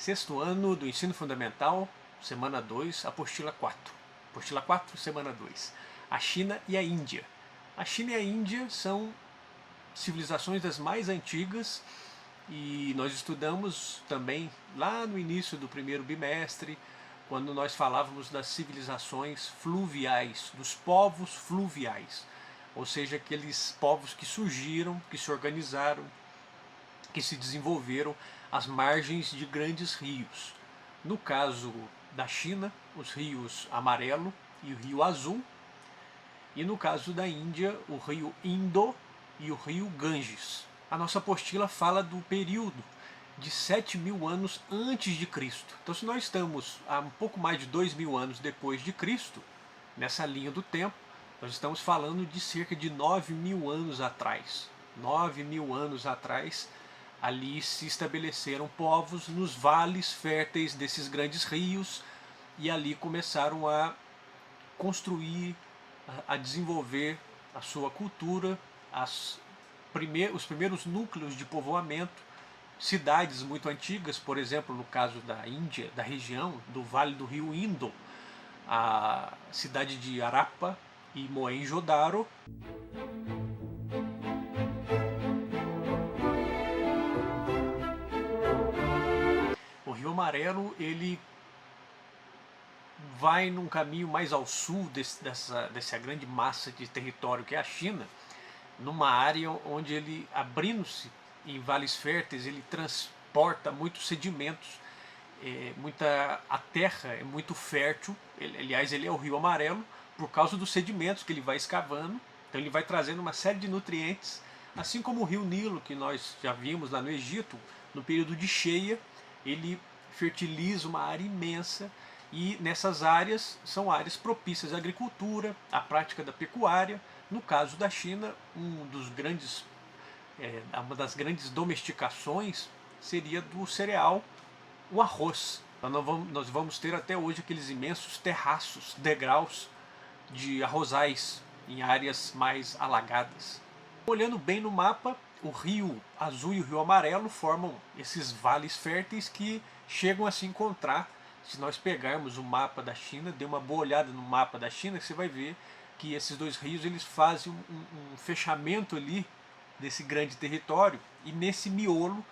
Sexto ano do ensino fundamental, semana 2, apostila 4. Apostila 4, semana 2. A China e a Índia. A China e a Índia são civilizações das mais antigas e nós estudamos também lá no início do primeiro bimestre, quando nós falávamos das civilizações fluviais, dos povos fluviais, ou seja, aqueles povos que surgiram, que se organizaram, que se desenvolveram às margens de grandes rios. No caso da China, os rios Amarelo e o Rio Azul, e no caso da Índia, o rio Indo e o rio Ganges. A nossa apostila fala do período de 7.000 anos antes de Cristo. Então, se nós estamos há um pouco mais de 2.000 anos depois de Cristo, nessa linha do tempo, nós estamos falando de cerca de 9.000 anos atrás. 9.000 anos atrás, ali se estabeleceram povos nos vales férteis desses grandes rios e ali começaram a construir, a desenvolver a sua cultura, os primeiros núcleos de povoamento, cidades muito antigas, por exemplo, no caso da Índia, da região do Vale do Rio Indo, a cidade de Harappa e Mohenjo-Daro. O Rio Amarelo, ele vai num caminho mais ao sul dessa grande massa de território que é a China, numa área onde ele, abrindo-se em vales férteis, ele transporta muitos sedimentos, a terra é muito fértil, aliás, ele é o Rio Amarelo por causa dos sedimentos que ele vai escavando, então ele vai trazendo uma série de nutrientes, assim como o Rio Nilo, que nós já vimos lá no Egito, no período de cheia, ele fertiliza uma área imensa, e nessas áreas são áreas propícias à agricultura, à prática da pecuária. No caso da China, uma das grandes domesticações seria do cereal, o arroz. Nós vamos ter até hoje aqueles imensos terraços, degraus de arrozais em áreas mais alagadas. Olhando bem no mapa, o Rio Azul e o Rio Amarelo formam esses vales férteis que chegam a se encontrar. Se nós pegarmos o mapa da China, dê uma boa olhada no mapa da China, você vai ver que esses dois rios eles fazem um fechamento ali desse grande território, e nesse miolo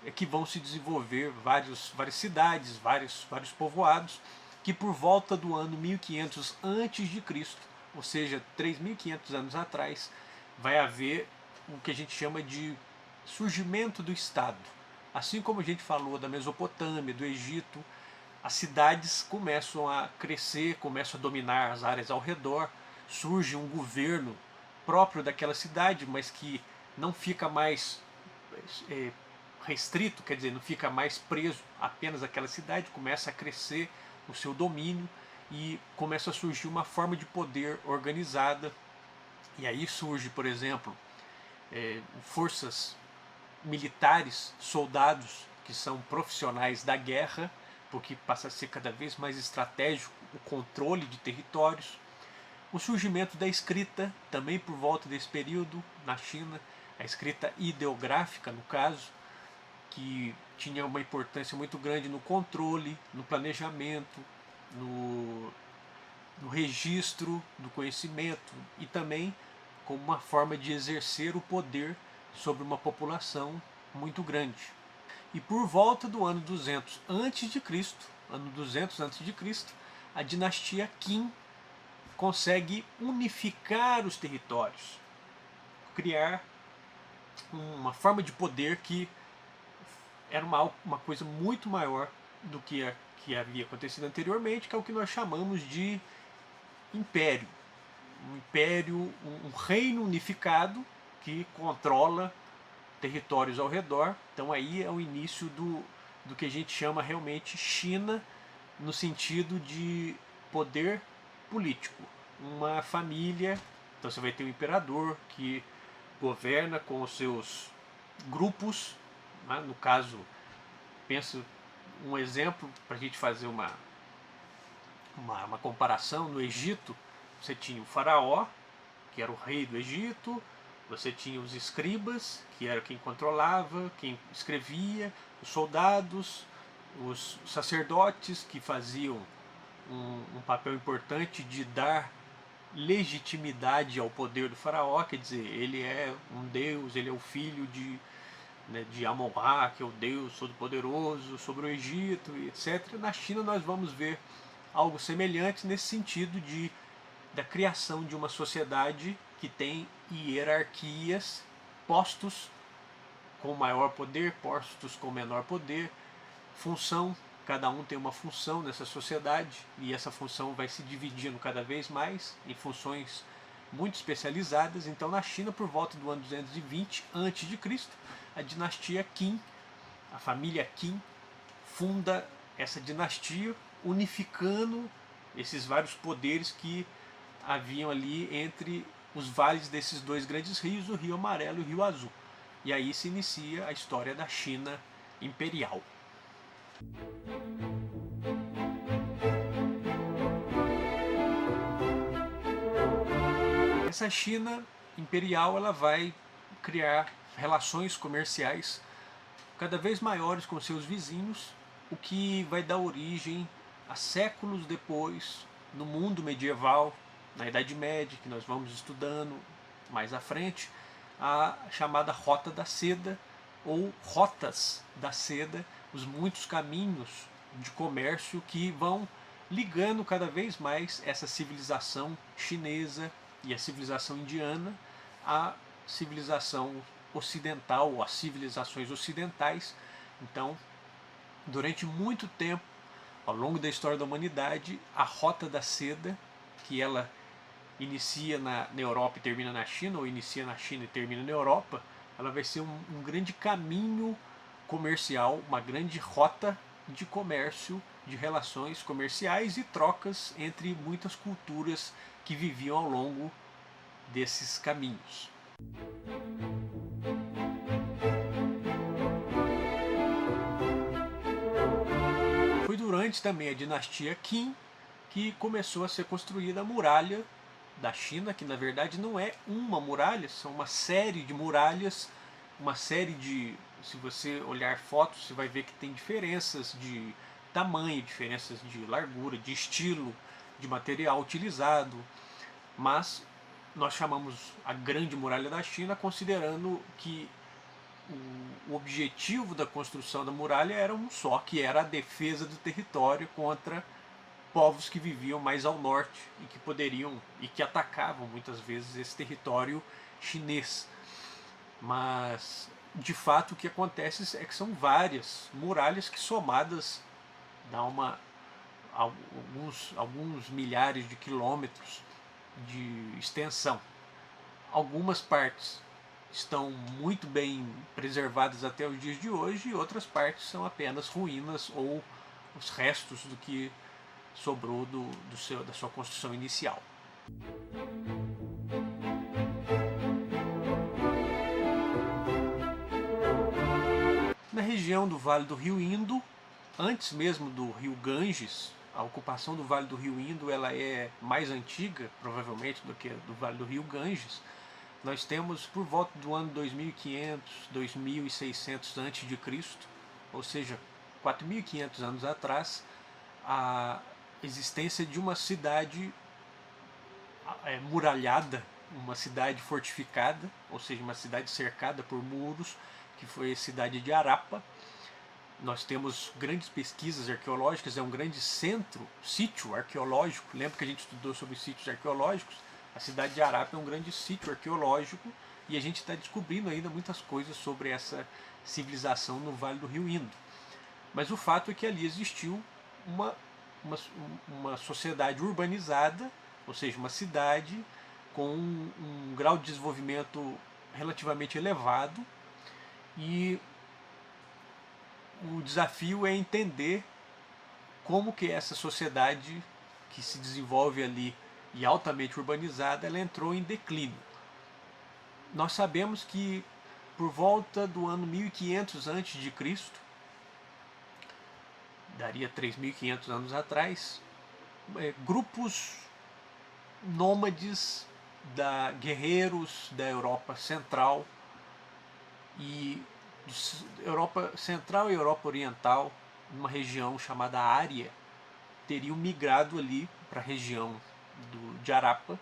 é que vão se desenvolver várias cidades, vários povoados, que por volta do ano 1500 a.C., ou seja, 3.500 anos atrás, vai haver o que a gente chama de surgimento do Estado. Assim como a gente falou da Mesopotâmia, do Egito, as cidades começam a crescer, começam a dominar as áreas ao redor, surge um governo próprio daquela cidade, mas que não fica mais restrito, quer dizer, não fica mais preso apenas àquela cidade, começa a crescer o seu domínio e começa a surgir uma forma de poder organizada. E aí surge, por exemplo, forças militares, soldados que são profissionais da guerra, porque passa a ser cada vez mais estratégico o controle de territórios. O surgimento da escrita, também por volta desse período, na China, a escrita ideográfica, no caso, que tinha uma importância muito grande no controle, no planejamento, no registro do conhecimento e também como uma forma de exercer o poder sobre uma população muito grande. E por volta do ano 200 a.C., ano 200 a.C., a dinastia Qin consegue unificar os territórios, criar uma forma de poder que era uma coisa muito maior do que havia acontecido anteriormente, que é o que nós chamamos de império. Um império, um reino unificado que controla territórios ao redor. Então aí é o início do que a gente chama realmente China, no sentido de poder político. Uma família, então você vai ter um imperador que governa com os seus grupos, né? No caso, penso um exemplo para a gente fazer uma comparação. No Egito, você tinha o faraó, que era o rei do Egito, você tinha os escribas, que era quem controlava, quem escrevia, os soldados, os sacerdotes que faziam um papel importante de dar legitimidade ao poder do faraó, quer dizer, ele é um deus, ele é o filho de Amon-Ra, que é o deus todo-poderoso sobre o Egito, etc. Na China nós vamos ver algo semelhante nesse sentido da criação de uma sociedade que tem hierarquias, postos com maior poder, postos com menor poder, função, cada um tem uma função nessa sociedade e essa função vai se dividindo cada vez mais em funções muito especializadas. Então na China, por volta do ano 220 a.C., a dinastia Qin, a família Qin, funda essa dinastia, unificando esses vários poderes que haviam ali entre os vales desses dois grandes rios, o Rio Amarelo e o Rio Azul. E aí se inicia a história da China imperial. Essa China imperial ela vai criar relações comerciais cada vez maiores com seus vizinhos, o que vai dar origem a séculos depois, no mundo medieval, na Idade Média, que nós vamos estudando mais à frente, a chamada Rota da Seda ou Rotas da Seda, os muitos caminhos de comércio que vão ligando cada vez mais essa civilização chinesa e a civilização indiana à civilização ocidental, ou às civilizações ocidentais. Então, durante muito tempo, ao longo da história da humanidade, a Rota da Seda, que ela inicia na Europa e termina na China, ou inicia na China e termina na Europa, ela vai ser um grande caminho comercial, uma grande rota de comércio, de relações comerciais e trocas entre muitas culturas que viviam ao longo desses caminhos. Foi durante também a dinastia Qin que começou a ser construída a muralha da China, que na verdade não é uma muralha, são uma série de muralhas, uma série de... Se você olhar fotos, você vai ver que tem diferenças de tamanho, diferenças de largura, de estilo, de material utilizado, mas nós chamamos a Grande Muralha da China considerando que o objetivo da construção da muralha era um só, que era a defesa do território contra povos que viviam mais ao norte e que poderiam e que atacavam muitas vezes esse território chinês. Mas de fato o que acontece é que são várias muralhas que somadas dá alguns milhares de quilômetros de extensão. Algumas partes estão muito bem preservadas até os dias de hoje e outras partes são apenas ruínas ou os restos do que sobrou da sua construção inicial. Na região do Vale do Rio Indo, antes mesmo do rio Ganges, a ocupação do Vale do Rio Indo ela é mais antiga, provavelmente, do que do Vale do Rio Ganges. Nós temos por volta do ano 2500, 2600 a.C., ou seja, 4.500 anos atrás, a existência de uma cidade muralhada, uma cidade fortificada, ou seja, uma cidade cercada por muros, que foi a cidade de Harappa. Nós temos grandes pesquisas arqueológicas, é um grande sítio arqueológico. Lembra que a gente estudou sobre sítios arqueológicos? A cidade de Harappa é um grande sítio arqueológico e a gente está descobrindo ainda muitas coisas sobre essa civilização no Vale do Rio Indo. Mas o fato é que ali existiu uma sociedade urbanizada, ou seja, uma cidade com um grau de desenvolvimento relativamente elevado, e o desafio é entender como que essa sociedade que se desenvolve ali e altamente urbanizada, ela entrou em declínio. Nós sabemos que por volta do ano 1500 a.C., daria 3.500 anos atrás, grupos nômades guerreiros da Europa Central e Europa Central e Europa Oriental numa região chamada Ária, teriam migrado ali para a região de Arapa.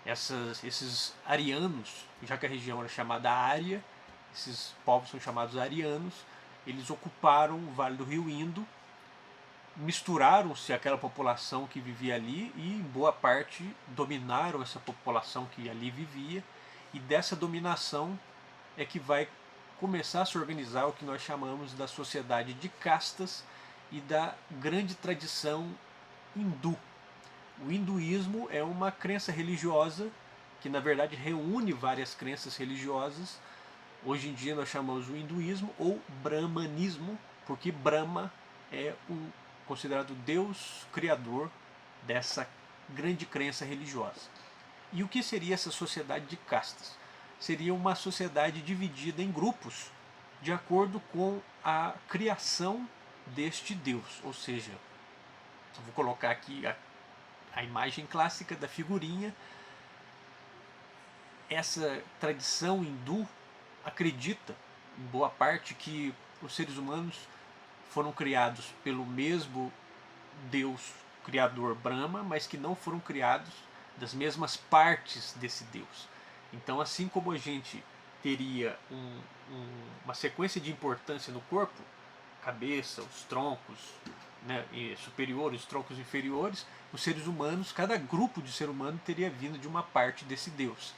Esses arianos, já que a região era chamada Ária, esses povos são chamados arianos, eles ocuparam o Vale do Rio Indo, misturaram-se àquela população que vivia ali e, em boa parte, dominaram essa população que ali vivia, e dessa dominação é que vai começar a se organizar o que nós chamamos da sociedade de castas e da grande tradição hindu. O hinduísmo é uma crença religiosa que, na verdade, reúne várias crenças religiosas. Hoje em dia nós chamamos o hinduísmo ou brahmanismo, porque Brahma é considerado Deus criador dessa grande crença religiosa. E o que seria essa sociedade de castas? Seria uma sociedade dividida em grupos de acordo com a criação deste Deus. Ou seja, eu vou colocar aqui a imagem clássica da figurinha. Essa tradição hindu acredita, em boa parte, que os seres humanos foram criados pelo mesmo Deus criador Brahma, mas que não foram criados das mesmas partes desse Deus. Então, assim como a gente teria uma sequência de importância no corpo, cabeça, os troncos, né, superiores, os troncos inferiores, os seres humanos, cada grupo de ser humano teria vindo de uma parte desse Deus.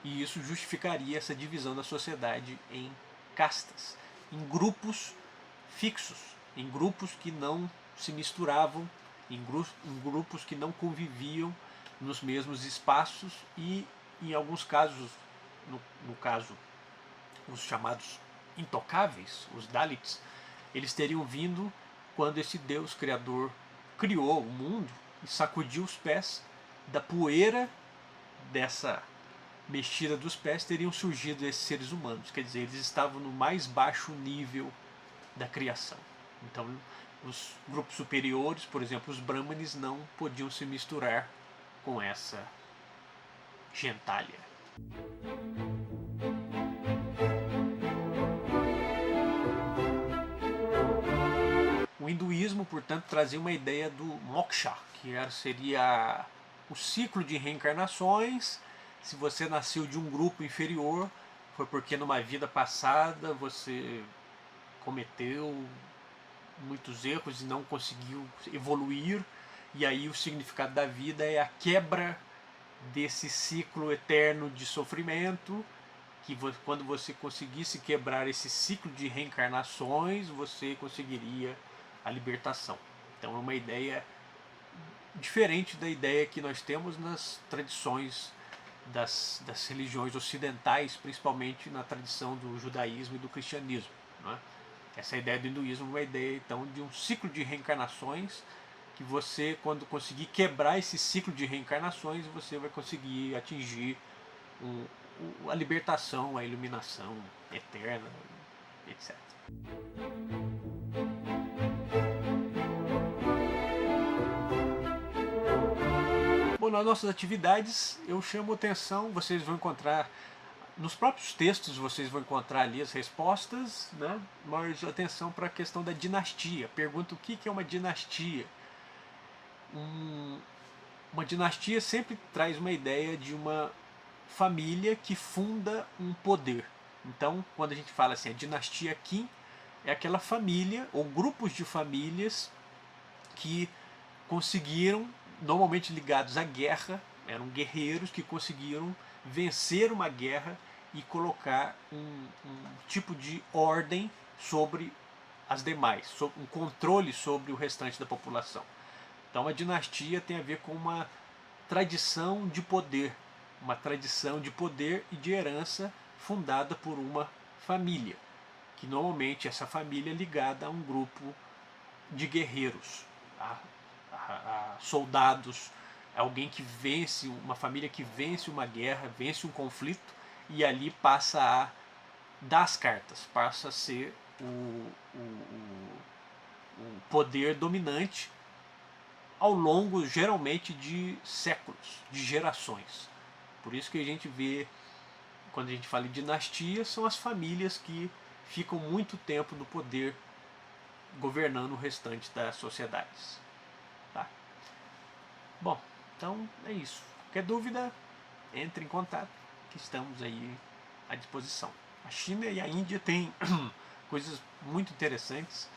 E isso justificaria essa divisão da sociedade em castas, em grupos fixos, em grupos que não se misturavam, em grupos que não conviviam nos mesmos espaços e, em alguns casos, no caso, os chamados intocáveis, os Dalits, eles teriam vindo quando esse Deus criador criou o mundo e sacudiu os pés, da poeira dessa mexida dos pés teriam surgido esses seres humanos. Quer dizer, eles estavam no mais baixo nível da criação. Então, os grupos superiores, por exemplo, os brahmanes, não podiam se misturar com essa gentalha. O hinduísmo, portanto, trazia uma ideia do moksha, que seria o ciclo de reencarnações. Se você nasceu de um grupo inferior, foi porque numa vida passada você cometeu muitos erros e não conseguiu evoluir, e aí o significado da vida é a quebra desse ciclo eterno de sofrimento, que quando você conseguisse quebrar esse ciclo de reencarnações, você conseguiria a libertação. Então é uma ideia diferente da ideia que nós temos nas tradições das religiões ocidentais, principalmente na tradição do judaísmo e do cristianismo, não é? Essa ideia do hinduísmo é uma ideia, então, de um ciclo de reencarnações, que você, quando conseguir quebrar esse ciclo de reencarnações, você vai conseguir atingir a libertação, a iluminação eterna, etc. Bom, nas nossas atividades, eu chamo atenção, vocês vão encontrar nos próprios textos, vocês vão encontrar ali as respostas, né? Mas atenção para a questão da dinastia. Pergunta o que é uma dinastia. Uma dinastia sempre traz uma ideia de uma família que funda um poder. Então, quando a gente fala assim, a dinastia Qin é aquela família ou grupos de famílias que conseguiram, normalmente ligados à guerra, eram guerreiros que conseguiram vencer uma guerra e colocar um tipo de ordem sobre as demais, um controle sobre o restante da população. Então a dinastia tem a ver com uma tradição de poder, e de herança fundada por uma família, que normalmente essa família é ligada a um grupo de guerreiros, a soldados, alguém que vence, uma família que vence uma guerra, vence um conflito e ali passa a dar as cartas, passa a ser o poder dominante ao longo, geralmente, de séculos, de gerações. Por isso que a gente vê, quando a gente fala em dinastia, são as famílias que ficam muito tempo no poder, governando o restante das sociedades. Tá? Bom, então é isso. Qualquer dúvida, entre em contato, que estamos aí à disposição. A China e a Índia têm coisas muito interessantes.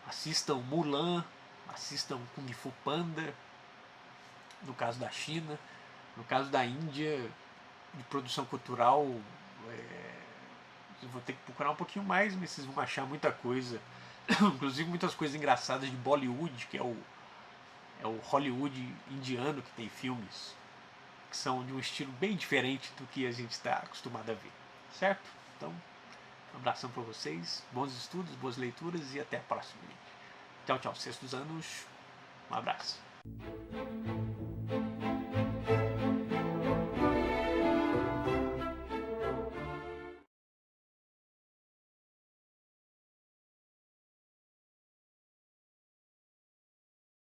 Assistam Mulan, assistam Kung Fu Panda, no caso da China. No caso da Índia, de produção cultural, eu vou ter que procurar um pouquinho mais, mas vocês vão achar muita coisa. Inclusive muitas coisas engraçadas de Bollywood, que é o Hollywood indiano, que tem filmes que são de um estilo bem diferente do que a gente está acostumado a ver. Certo? Então, um abração para vocês, bons estudos, boas leituras e até a próxima. Tchau, tchau, sextos anos. Um abraço.